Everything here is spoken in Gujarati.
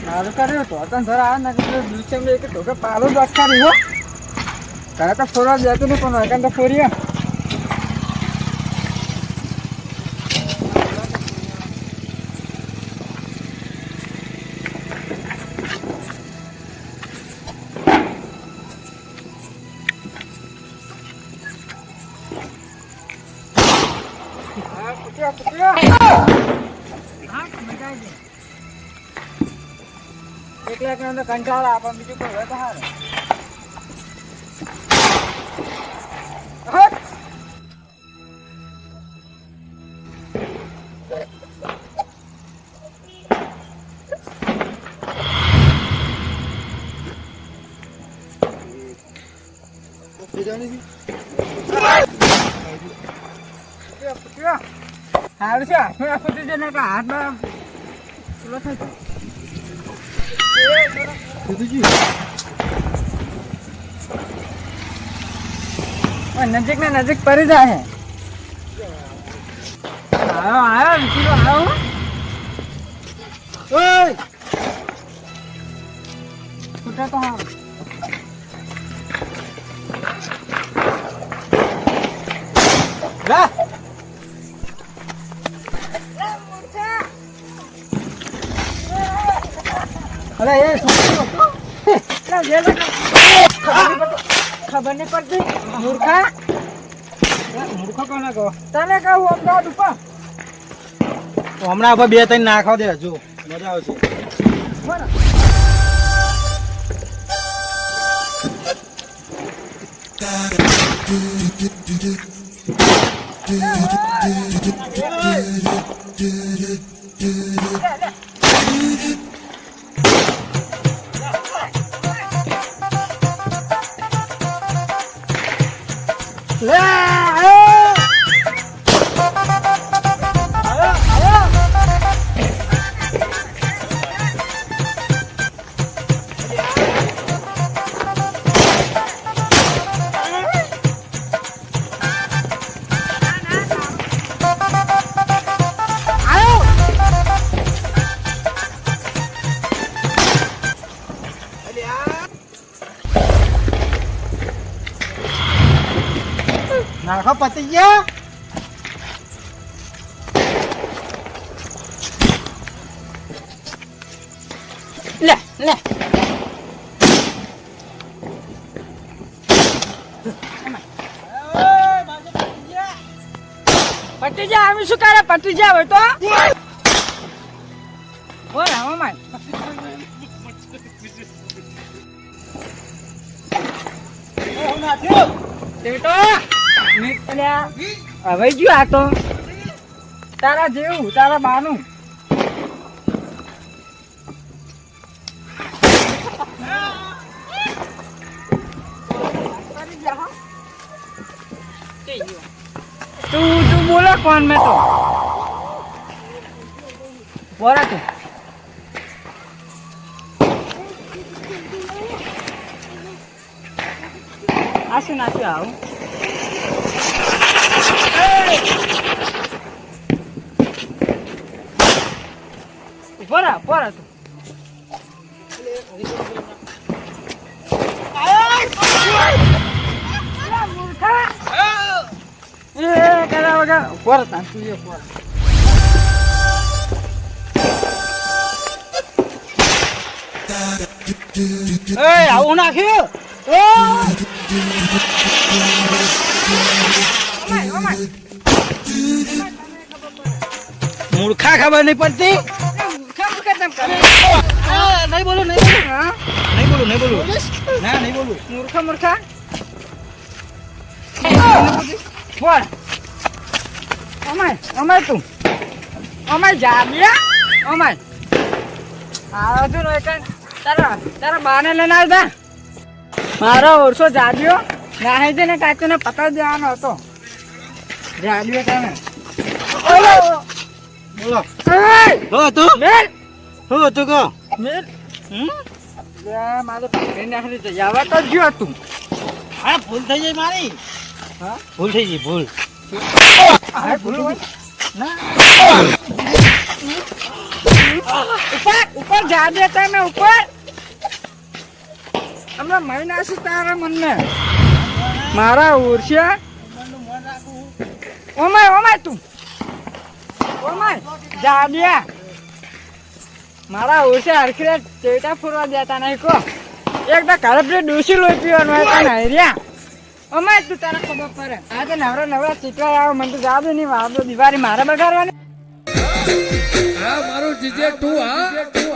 સારું કર્યું તો તને જરા આવે ને દિવસે એક ઢોકે પાલું જ અટકારી હો તારે તો ફોરવા જતું નહીં પણ વાંકન તો ફોરીએ એકલા અંદર કંટાળા આપે બીજું કોઈ હોય તો સારું સારું છે ફૂટી જાય ને હાથમાં પેલો થાય નજીક ને નજીક પડી જાય આવ્યો વિકીલો આવ્યો છૂટા તો હા અરે એ ખબર નહીં પડતી મૂર્ખા મૂર્ખો કોને કહો તને કહું અમદાવાદ ઉપર હમણાં આપણે 2-3 નાખો દે જો મજા આવશે નાખો પતી ગયા લે લે પટી જા અમે શું કરે પટી જા હોય તો બોલ હવામાન હવે ગયું આ તો તારા જેવું તારા બાનું તું બોલો કોણ મેં તો બોલા તું આશું નાખ્યું આવું પોરા પોરા તું કરા વગર પોરા તું પોરા આવું નાખ્યું મૂર્ખા ખબર નહીં પડતી નહીં બોલું નહીં બોલું ના નહીં બોલું મૂર્ખા મૂર્ખા બોલ અમાય તું અમાય જામ્યા અમાય આવો તું તારા બાને લઈને આવતા મારો ઓરસો જાડ્યો નાહી જઈને કાચો ને પકડી દેવાનો હતો જાડ્યો તમે બોલો તું મેલ શું હતું કહો મેલ મારે પકડી નાખી દે આવા તો ગયો તું હા ભૂલ થઈ જાય મારી હા ભૂલ થઈ ગઈ ભૂલ ભૂલ હોય ના ઉપર ઉપર જા દે તમે ઉપર હમણાં મહિના શું તારા મનને મારા ઓરસ્યા ઓમાય તું ઓમાય જા દે મારા ઓરસ્યા હરખી ચેટા ફોરવા દેતા નહીં કો એક તો ઘરે પેલી ડોસી લોહી પીવાનું હોય તો નહીં રહ્યા ઓમાય તું તારા ખબર પડે આ તો નવરા ચીકવા આવો મને તો જા દે નહીં વાળો દિવાળી મારે બગાડવાની આ મારું જીજે તું હા